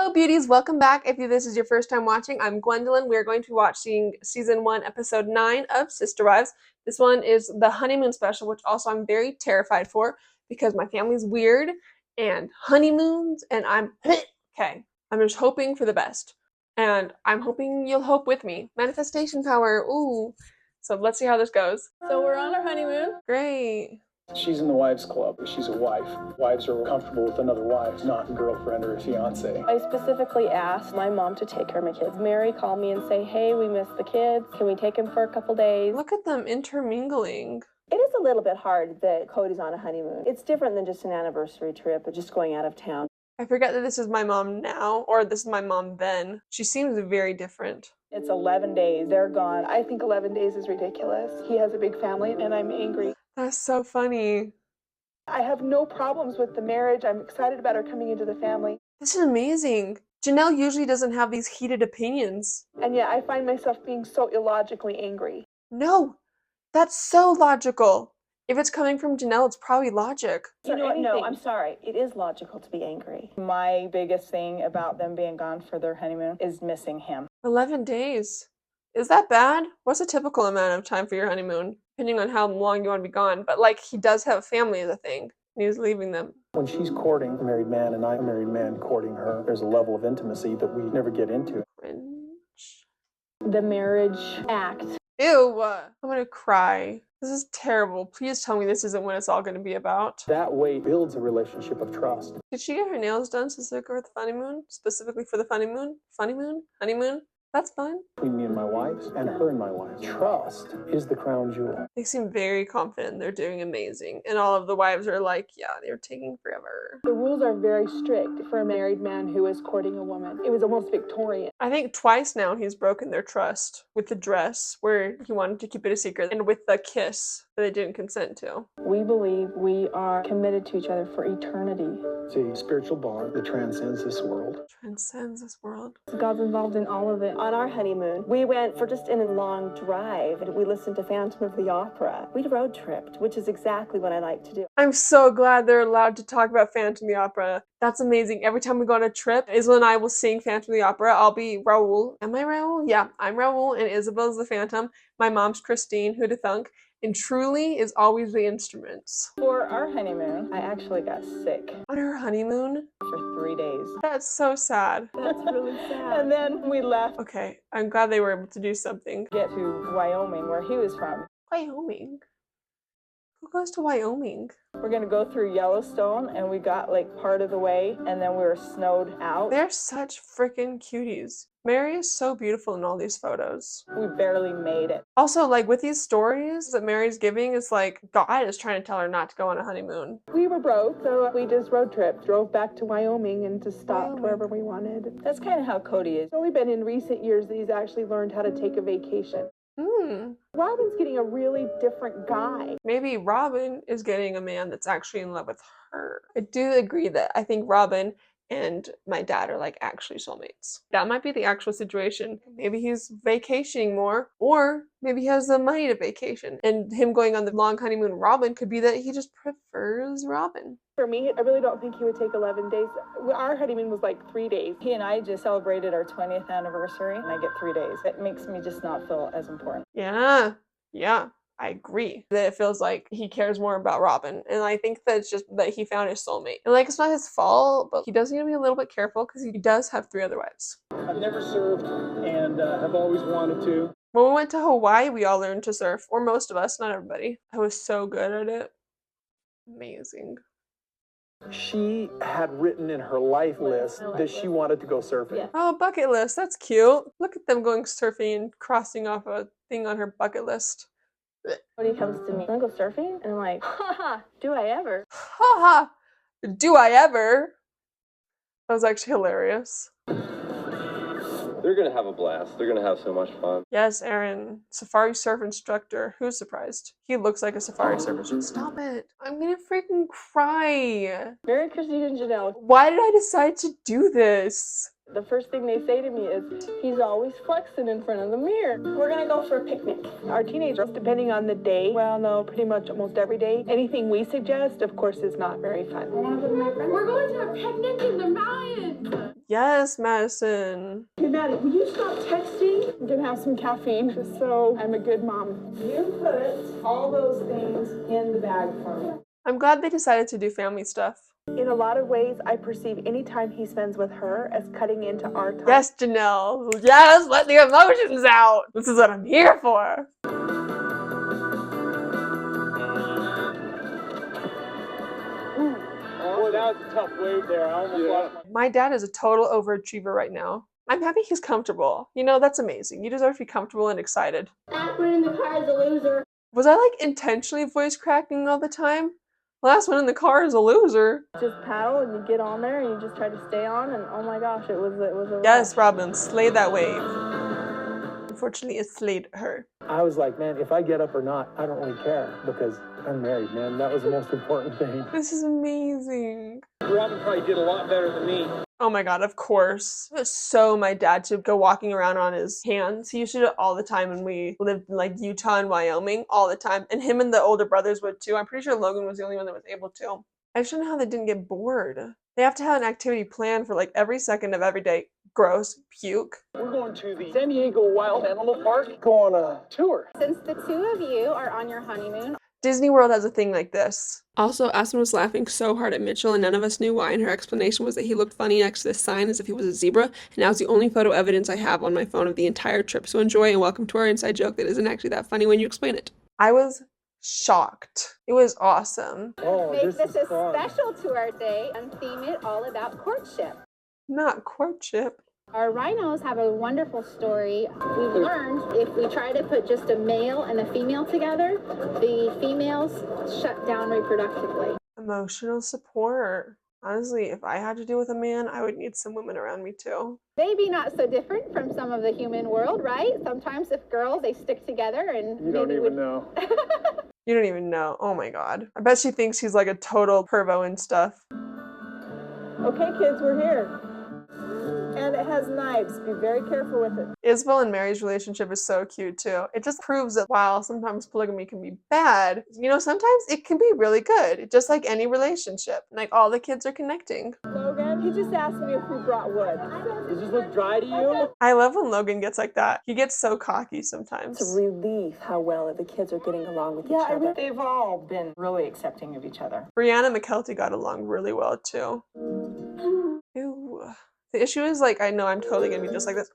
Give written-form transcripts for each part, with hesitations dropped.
Hello beauties, welcome back. If this is your first time watching, I'm Gwendolyn. We're going to be watching season 1, episode 9 of Sister Wives. This one is the honeymoon special, which also I'm very terrified for because my family's weird and honeymoons and I'm okay. I'm just hoping for the best. And I'm hoping you'll hope with me. Manifestation power, ooh. So let's see how this goes. So we're on our honeymoon. Great. She's in the wives club. She's a wife. Wives are comfortable with another wife, not a girlfriend or a fiance. I specifically asked my mom to take care of my kids. Mary called me and say, hey, we miss the kids. Can we take them for a couple days? Look at them intermingling. It is a little bit hard that Kody's on a honeymoon. It's different than just an anniversary trip or just going out of town. I forget that this is my mom now, or this is my mom then. She seems very different. It's 11 days. They're gone. I think 11 days is ridiculous. He has a big family, and I'm angry. That's so funny. I have no problems with the marriage. I'm excited about her coming into the family. This is amazing. Janelle usually doesn't have these heated opinions. And yet I find myself being so illogically angry. No, that's so logical. If it's coming from Janelle, it's probably logic. You know what? No, I'm sorry. It is logical to be angry. My biggest thing about them being gone for their honeymoon is missing him. 11 days. Is that bad? What's a typical amount of time for your honeymoon? Depending on how long you want to be gone. But like, he does have a family is a thing. And he's leaving them. When she's courting a married man and I'm a married man courting her, there's a level of intimacy that we never get into. Cringe. The marriage act. Ew, I'm gonna cry. This is terrible. Please tell me this isn't what it's all gonna be about. That way builds a relationship of trust. Did she get her nails done specifically for the honeymoon? Specifically for the honeymoon? Honeymoon? That's fun. Between me and my wives and her and my wife. Trust is the crown jewel. They seem very confident they're doing amazing. And all of the wives are like, yeah, they're taking forever. The rules are very strict for a married man who is courting a woman. It was almost Victorian. I think twice now he's broken their trust with the dress where he wanted to keep it a secret and with the kiss that they didn't consent to. We believe we are committed to each other for eternity. It's a spiritual bond that transcends this world. Transcends this world. God's involved in all of it. On our honeymoon, we went for just a long drive and we listened to Phantom of the Opera. We road tripped, which is exactly what I like to do. I'm so glad they're allowed to talk about Phantom of the Opera. That's amazing. Every time we go on a trip, Isla and I will sing Phantom of the Opera. I'll be Raoul. Am I Raoul? Yeah, I'm Raoul and Isabel's the Phantom. My mom's Christine, who to thunk. And Truly is always the instruments. For our honeymoon, I actually got sick On her honeymoon? for 3 days. That's so sad. That's really sad. And then we left Okay, I'm glad they were able to do something. to get to Wyoming, where he was from. Wyoming? Who goes to Wyoming? We're gonna go through Yellowstone, and we got like part of the way, and then we were snowed out. They're such freaking cuties. Mary is so beautiful in all these photos. We barely made it. Also, like with these stories that Mary's giving, it's like God is trying to tell her not to go on a honeymoon. We were broke, so we just road tripped, drove back to Wyoming and just stopped Wyoming. wherever we wanted. That's kind of how Kody is. It's only been in recent years that he's actually learned how to take a vacation. Robyn's getting a really different guy. Maybe Robyn is getting a man that's actually in love with her. I do agree that I think Robyn and my dad are like actually soulmates. That might be the actual situation. Maybe he's vacationing more, or maybe he has the money to vacation. And him going on the long honeymoon with Robyn could be that he just prefers Robyn. For me, I really don't think he would take 11 days. Our honeymoon was like 3 days. He and I just celebrated our 20th anniversary, and I get 3 days. It makes me just not feel as important. Yeah, I agree that it feels like he cares more about Robyn. And I think that it's just that he found his soulmate. And like, it's not his fault, but he does need to be a little bit careful because he does have 3 other wives. I've never served and have always wanted to. When we went to Hawaii, we all learned to surf, or most of us, not everybody. I was so good at it. Amazing. She had written in her life list that she wanted to go surfing. Yeah. Oh, bucket list. That's cute. Look at them going surfing and crossing off a thing on her bucket list. Kody comes to me, wanna go surfing? And I'm like, haha, do I ever? Ha ha! Do I ever? That was actually hilarious. They're gonna have a blast. They're gonna have so much fun. Yes, Aaron. Safari surf instructor. Who's surprised? He looks like a safari surf instructor. Stop it. I'm gonna freaking cry. Mary, Christine, and Janelle, Why did I decide to do this? the first thing they say to me is, he's always flexing in front of the mirror. We're gonna go for a picnic. Our teenagers, depending on the day, well, no, pretty much almost every day, anything we suggest, of course, is not very fun. We're going to a picnic in the mountains. Yes, Madison. Hey, Maddie, will you stop texting? I'm gonna have some caffeine just so I'm a good mom. You put all those things in the bag for me. I'm glad they decided to do family stuff. In a lot of ways, I perceive any time he spends with her as cutting into our time. Yes, Janelle. Yes, let the emotions out. This is what I'm here for. Boy, that was a tough wave there. I almost lost My dad is a total overachiever right now. I'm happy he's comfortable. You know, that's amazing. You deserve to be comfortable and excited. That one in the car is a loser. Was I like intentionally voice cracking all the time? Last one in the car is a loser. Just paddle and you get on there and you just try to stay on, and oh my gosh, it was a Yes, Robyn, slay that wave. Unfortunately, it slayed her. I was like, man, if I get up or not, I don't really care because I'm married, man. That was the most important thing. This is amazing. Robyn probably did a lot better than me. Oh my god, of course. It was so my dad to go walking around on his hands. He used to do it all the time when we lived in like Utah and Wyoming all the time. And him and the older brothers would too. I'm pretty sure Logan was the only one that was able to. I just don't know how they didn't get bored. They have to have an activity planned for like every second of every day. Gross. Puke. We're going to the San Diego Wild Animal Park. Go on a tour. Since the two of you are on your honeymoon, Disney World has a thing like this. Also, Aspen was laughing so hard at Mitchell and none of us knew why, and her explanation was that he looked funny next to this sign as if he was a zebra, and now it's the only photo evidence I have on my phone of the entire trip. So enjoy and welcome to our inside joke that isn't actually that funny when you explain it. I was shocked. It was awesome. Oh, make this a fun. special to our day and theme it all about courtship. Not courtship. Our rhinos have a wonderful story. We've learned if we try to put just a male and a female together, the females shut down reproductively. Emotional support. Honestly, if I had to deal with a man, I would need some women around me too. Maybe not so different from some of the human world, right? Sometimes if girls, they stick together and You don't even know. You don't even know. Oh my god. I bet she thinks he's like a total pervo and stuff. Okay, kids, we're here. And it has knives. Be very careful with it. Isabel and Mary's relationship is so cute too. It just proves that while sometimes polygamy can be bad, you know, sometimes it can be really good. Just like any relationship. Like all the kids are connecting. Logan, he just asked me if we brought wood. Does this look dry to you? I love when Logan gets like that. He gets so cocky sometimes. It's a relief how well the kids are getting along with each other. They've all been really accepting of each other. Brianna and McKelty got along really well too. Ew. The issue is like, I know I'm totally gonna be just like this.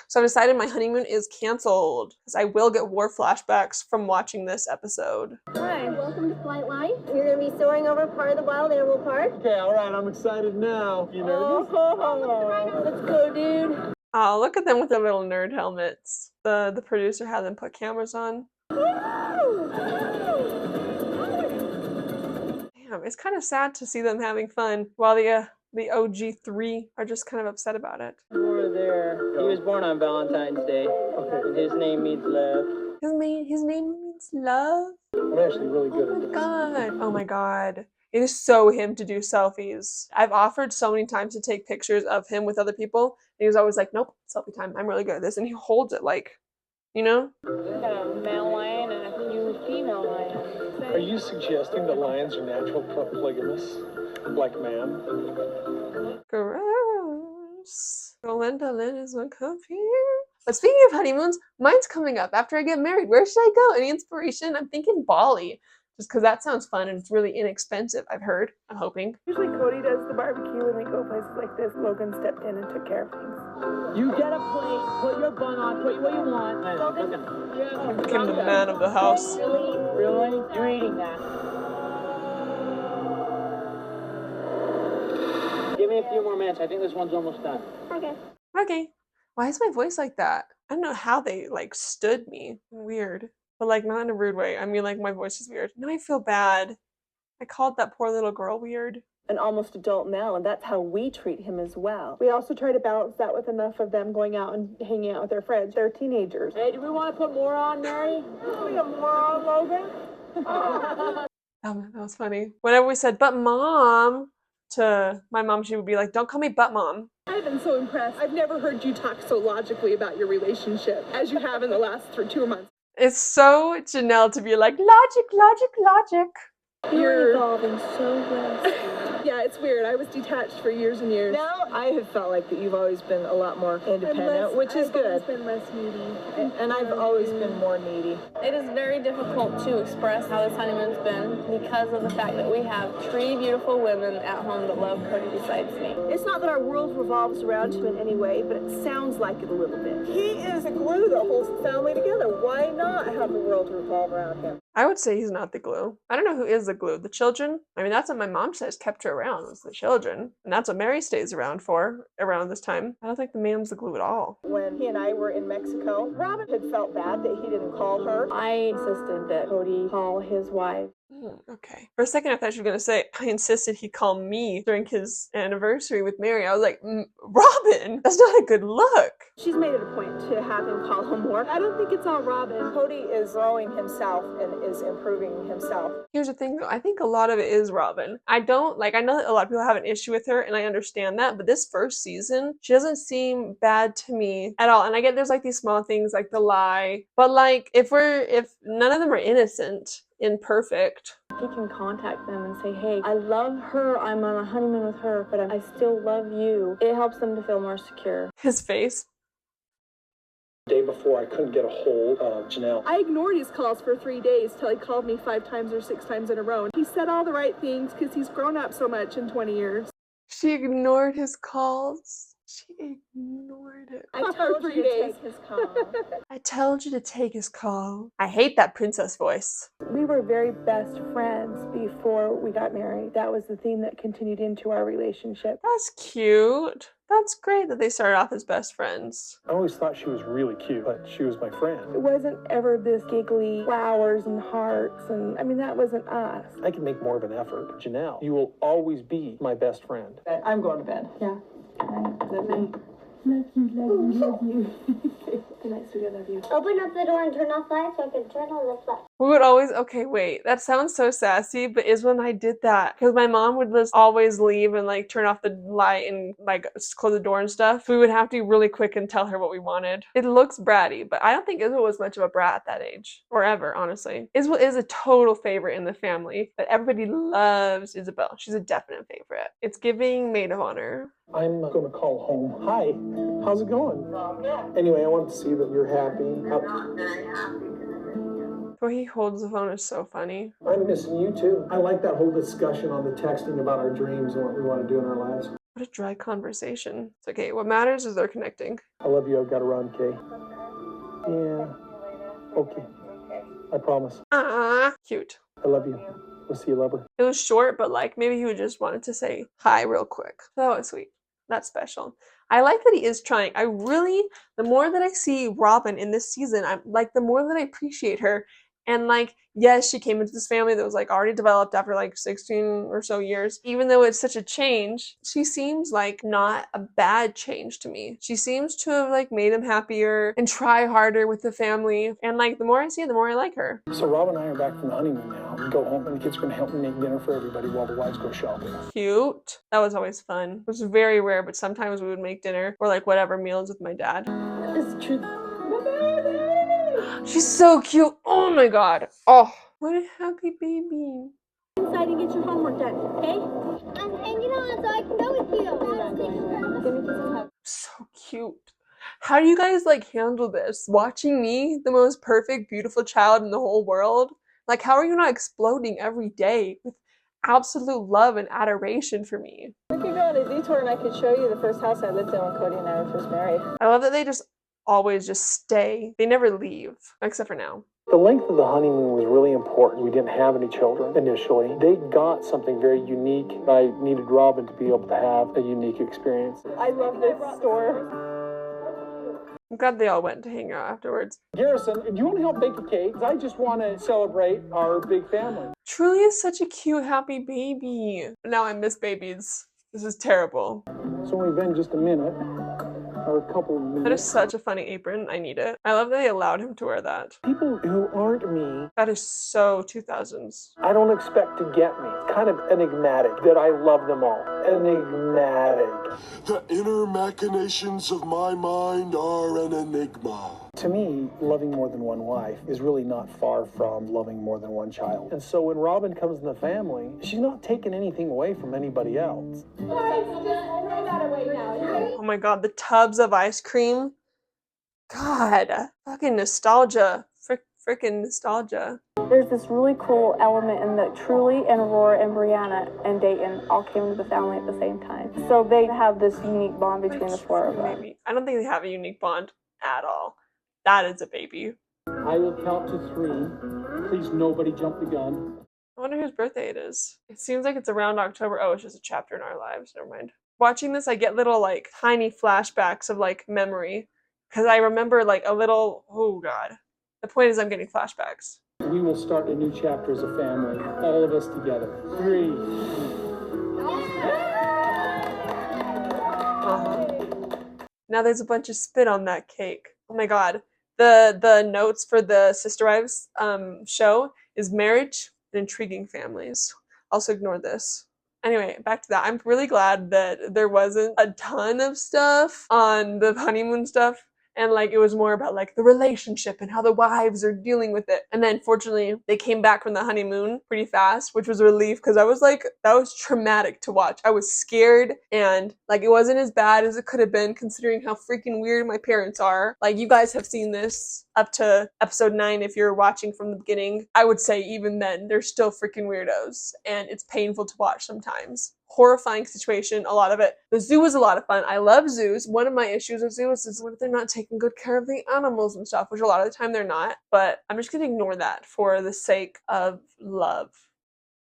So I've decided my honeymoon is canceled because I will get war flashbacks from watching this episode. Hi, welcome to Flight Line. You're going to be soaring over part of the Wild Animal Park. Okay, all right, I'm excited now. You nervous? Let's go, dude. Oh, look at them with their little nerd helmets. The producer had them put cameras on. Damn, it's kind of sad to see them having fun while the OG3 are just kind of upset about it. Over there. He was born on Valentine's Day. Okay. And his name means love. His name means love? I'm actually really good at this. God. Oh my god. It is so him to do selfies. I've offered so many times to take pictures of him with other people, and he was always like, nope, selfie time. I'm really good at this. And he holds it like, you know? We've got a male lion and a few female lions. Are you suggesting that lions are natural polygamous? Like man? Gross. Gwendolyn is what come here. But speaking of honeymoons, mine's coming up after I get married. Where should I go? Any inspiration? I'm thinking Bali. Just because that sounds fun and it's really inexpensive, I've heard. I'm hoping. Usually Kody does the barbecue when we go places like this. Logan stepped in and took care of things. You get a plate, put your bun on, put what you want. I became the man of the house. Really? You're eating that. Give me a few more minutes. I think this one's almost done. Okay. Okay. Why is my voice like that? I don't know how they like stood me. Weird. But like not in a rude way. I mean like my voice is weird. Now I feel bad. I called that poor little girl weird. An almost adult now, and that's how we treat him as well. We also try to balance that with enough of them going out and hanging out with their friends. They're teenagers. Hey, do we want to put more on, Mary? We got more on, Logan. That was funny. Whenever we said, but mom, to my mom, she would be like, don't call me but mom. I've been so impressed. I've never heard you talk so logically about your relationship as you have in the last 2 months. It's so Janelle to be like, logic, logic, logic. You're evolving so well. Yeah, it's weird. I was detached for years and years. Now I have felt like that you've always been a lot more independent, which is good. I've been less needy. And I've always been more needy. It is very difficult to express how this honeymoon's been because of the fact that we have 3 beautiful women at home that love Kody besides me. It's not that our world revolves around him in any way, but it sounds like it a little bit. He is the glue that holds the family together. Why not have the world revolve around him? I would say he's not the glue. I don't know who is the glue. The children? I mean, that's what my mom says kept her around, was the children. And that's what Mary stays around for, around this time. I don't think the man's the glue at all. When he and I were in Mexico, Robyn had felt bad that he didn't call her. I insisted that Kody call his wife. Okay. For a second, I thought she was going to say, I insisted he call me during his anniversary with Mary. I was like, Robyn, that's not a good look. She's made it a point to have him call him more. I don't think it's all Robyn. Kody is growing himself and is improving himself. Here's the thing, though. I think a lot of it is Robyn. I know that a lot of people have an issue with her, and I understand that, but this first season, she doesn't seem bad to me at all. And I get there's like these small things like the lie, but like if none of them are innocent, imperfect. He can contact them and say, hey, I love her, I'm on a honeymoon with her, but I still love you. It helps them to feel more secure. His face. The day before, I couldn't get a hold of Janelle. I ignored his calls for 3 days till he called me 5 times or 6 times in a row. He said all the right things because he's grown up so much in 20 years. She ignored his calls. She ignored it. I told you to take his call. I told you to take his call. I hate that princess voice. We were very best friends before we got married. That was the theme that continued into our relationship. That's cute. That's great that they started off as best friends. I always thought she was really cute, but she was my friend. It wasn't ever this giggly flowers and hearts, and I mean, that wasn't us. I can make more of an effort. Janelle, you will always be my best friend. I'm going to bed. Yeah. Love me. Love you. Good night, sweetie. I love you. Open up the door and turn off lights so I can turn on the flash. We would always, okay, wait, that sounds so sassy, but is when I did that. Because my mom would just always leave and like turn off the light and like close the door and stuff. We would have to be really quick and tell her what we wanted. It looks bratty, but I don't think Isabel was much of a brat at that age. Or ever, honestly. Isabel is a total favorite in the family, but everybody loves Isabel. She's a definite favorite. It's giving maid of honor. I'm going to call home. Hi, how's it going? Anyway, I wanted to see that you're happy. Not very happy. The way he holds the phone is so funny. I'm missing you too. I like that whole discussion on the texting about our dreams and what we want to do in our lives. What a dry conversation. It's okay. What matters is they're connecting. I love you. I've got to run, Kay. Yeah. Okay. I promise. Cute. I love you. We'll see you, lover. It was short, but like maybe he would just wanted to say hi real quick. That was sweet. That's special. I like that he is trying. The more that I see Robyn in this season, I'm like, the more that I appreciate her. And like, yes, she came into this family that was like already developed after like 16 or so years. Even though it's such a change, she seems like not a bad change to me. She seems to have like made him happier and try harder with the family. And like, the more I see it, the more I like her. So Rob and I are back from the honeymoon now. We go home and the kids are going to help me make dinner for everybody while the wives go shopping. Cute. That was always fun. It was very rare, but sometimes we would make dinner or like whatever meals with my dad. It's true. She's so cute. Oh my god. Oh, what a happy baby. Inside and get your homework done, okay? I'm hanging on so I can go with you. So cute. How do you guys like handle this? Watching me, the most perfect, beautiful child in the whole world? Like, how are you not exploding every day with absolute love and adoration for me? We could go on a detour and I could show you the first house I lived in when Kody and I were first married. I love that they just always just stay. They never leave, except for now. The length of the honeymoon was really important. We didn't have any children initially. They got something very unique. I needed Robyn to be able to have a unique experience. I love this store. I'm glad they all went to hang out afterwards. Garrison, do you want to help bake a cake? I just want to celebrate our big family. Truly is such a cute, happy baby. Now I miss babies. This is terrible. It's only been just a minute. or a couple of That is minutes. such a funny apron. I need it. I love that they allowed him to wear that. People who aren't me, That is so 2000s. I don't expect to get me. It's kind of enigmatic that I love them all. Enigmatic. The inner machinations of my mind are an enigma. To me, loving more than one wife is really not far from loving more than one child. And so when Robyn comes in the family, she's not taking anything away from anybody else. Oh my god, the tubs of ice cream. God, fucking nostalgia. Freaking nostalgia. There's this really cool element in that Truly and Aurora and Brianna and Dayton all came into the family at the same time. So they have this unique bond between the four of us. I don't think they have a unique bond at all. That is a baby. I will count to 3. Please, nobody jump the gun. I wonder whose birthday it is. It seems like it's around October. Oh, it's just a chapter in our lives. Never mind. Watching this, I get little, like, tiny flashbacks of, like, memory. Because I remember, like, a little... Oh, God. The point is I'm getting flashbacks. We will start a new chapter as a family, all of us together. 3. Now there's a bunch of spit on that cake. Oh my god. The notes for the Sister Wives show is marriage and intriguing families. Also ignore this. Anyway, back to that. I'm really glad that there wasn't a ton of stuff on the honeymoon stuff. And, like, it was more about, like, the relationship and how the wives are dealing with it. And then, fortunately, they came back from the honeymoon pretty fast, which was a relief, because I was, like, that was traumatic to watch. I was scared, and, like, it wasn't as bad as it could have been, considering how freaking weird my parents are. Like, you guys have seen this up to episode 9 if you're watching from the beginning. I would say even then, they're still freaking weirdos, and it's painful to watch sometimes. Horrifying situation, a lot of it. The zoo was a lot of fun. I love zoos. One of my issues with zoos is what if they're not taking good care of the animals and stuff, which a lot of the time they're not. But I'm just gonna ignore that for the sake of love.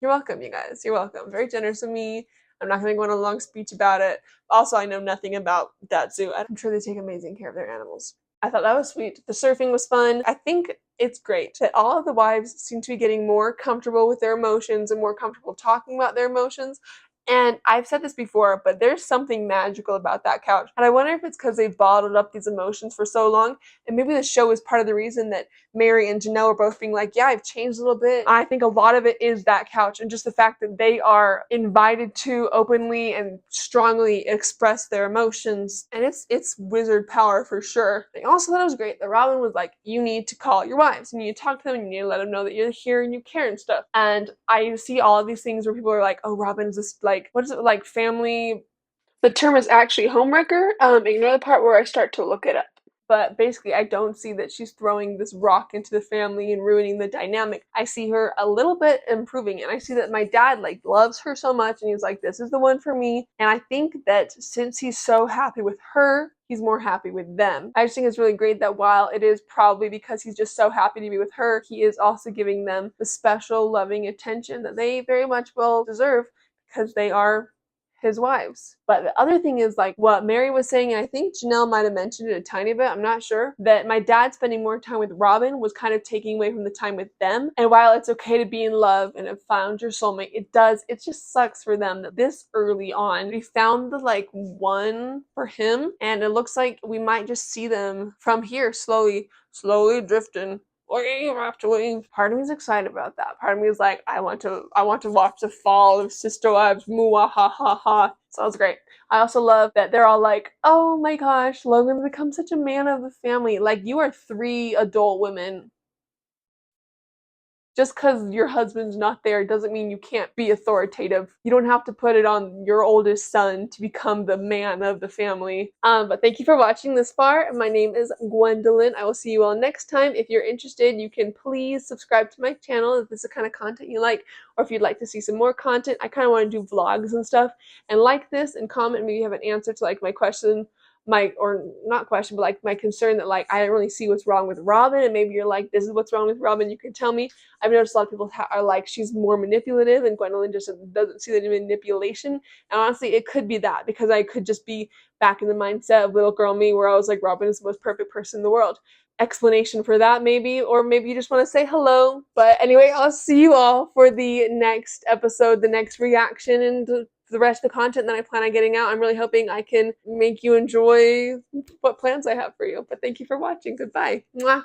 You're welcome, you guys. You're welcome. Very generous of me. I'm not gonna go on a long speech about it. Also, I know nothing about that zoo. I'm sure they take amazing care of their animals. I thought that was sweet. The surfing was fun. I think it's great that all of the wives seem to be getting more comfortable with their emotions and more comfortable talking about their emotions. And I've said this before, but there's something magical about that couch. And I wonder if it's because they've bottled up these emotions for so long. And maybe the show is part of the reason that Mary and Janelle are both being like, yeah, I've changed a little bit. I think a lot of it is that couch and just the fact that they are invited to openly and strongly express their emotions. And it's wizard power for sure. I also thought it was great that Robyn was like, you need to call your wives. You need to talk to them. You need to let them know that you're here and you care and stuff. And I see all of these things where people are like, oh, Robyn's this, like, what is it, like, family? The term is actually homewrecker. Ignore the part where I start to look it up. But basically, I don't see that she's throwing this rock into the family and ruining the dynamic. I see her a little bit improving, and I see that my dad, like, loves her so much, and he's like, this is the one for me. And I think that since he's so happy with her, he's more happy with them. I just think it's really great that while it is probably because he's just so happy to be with her, he is also giving them the special, loving attention that they very much will deserve because they are his wives. But the other thing is, like, what Mary was saying, and I think Janelle might have mentioned it a tiny bit, I'm not sure, that my dad spending more time with Robyn was kind of taking away from the time with them. And while it's okay to be in love and have found your soulmate, it just sucks for them that this early on, we found the, like, one for him, and it looks like we might just see them from here slowly drifting. You have to leave. Part of me is excited about that. Part of me is like, I want to watch the fall of Sister Wives. Mwah, ha ha ha. Sounds great. I also love that they're all like, oh my gosh, Logan's become such a man of the family. Like, you are 3 adult women. Just because your husband's not there doesn't mean you can't be authoritative. You don't have to put it on your oldest son to become the man of the family. But thank you for watching this far. My name is Gwendolyn. I will see you all next time. If you're interested, you can please subscribe to my channel if this is the kind of content you like, or if you'd like to see some more content. I kind of want to do vlogs and stuff. And like this and comment, maybe you have an answer to, like, my question, or not question, but, like, my concern that, like, I don't really see what's wrong with Robyn, and maybe you're like, this is what's wrong with Robyn, you can tell me. I've noticed a lot of people are like, she's more manipulative, and Gwendolyn just doesn't see the manipulation. And honestly, it could be that, because I could just be back in the mindset of little girl me, where I was like, Robyn is the most perfect person in the world. Explanation for that, maybe, or maybe you just want to say hello. But anyway, I'll see you all for the next episode, the next reaction, and the rest of the content that I plan on getting out. I'm really hoping I can make you enjoy what plans I have for you. But thank you for watching. Goodbye. Mwah.